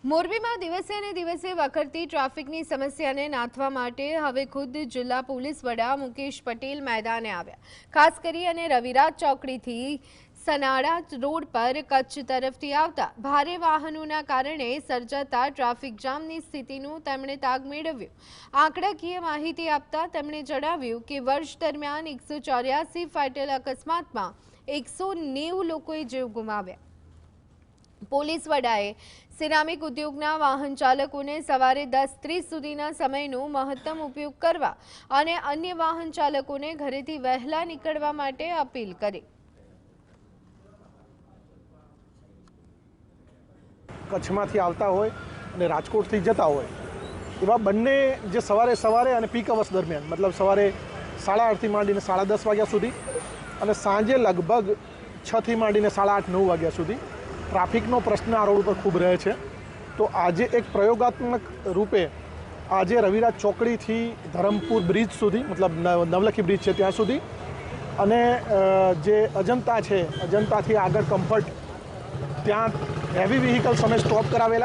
મોરબીમાં દિવસે ને દિવસે વકરતી ટ્રાફિકની સમસ્યાને નાથવા માટે હવે ખુદ જિલ્લા પોલીસ વડા મુકેશ પટેલ મેદાને આવ્યા। ખાસ કરી અને રવિરાજ ચોકડીથી સનાડા રોડ પર કચ્છ તરફથી આવતા ભારે વાહનોના કારણે સર્જાતા ટ્રાફિક જામની સ્થિતિનું તેમણે તાગ મેળવ્યો। આંકડાકીય માહિતી આપતા તેમણે જણાવ્યું કે વર્ષ દરમિયાન 184 ફાટેલ અકસ્માતમાં 190 લોકોએ જીવ ગુમાવ્યા। પોલીસ વડાએ સિરામિક ઉદ્યોગના વાહન ચાલકોને સવારે 10:30 સુધીના સમયનો મહત્તમ ઉપયોગ કરવા અને અન્ય વાહન ચાલકોને ઘરેથી વહેલા નીકળવા માટે અપીલ કરી। કચ્છમાંથી આવતા હોય અને રાજકોટથી જતા હોય એવા બંને જે સવારે અને પીક અવર્સ દરમિયાન મતલબ સવારે 8:30થી માંડીને 10:30 વાગ્યા સુધી અને સાંજે લગભગ 6થી માંડીને 8:30-9 વાગ્યા સુધી ટ્રાફિકનો પ્રશ્ન આ રોડ ઉપર ખૂબ રહે છે। તો આજે એક પ્રયોગાત્મક રૂપે આજે રવિરાજ ચોકડીથી ધરમપુર બ્રિજ સુધી મતલબ નવલખી બ્રિજ છે ત્યાં સુધી અને જે અજંતા છે અજંતાથી આગળ કમ્ફર્ટ ત્યાં હેવી વ્હીકલ્સ અમે સ્ટોપ કરાવેલા।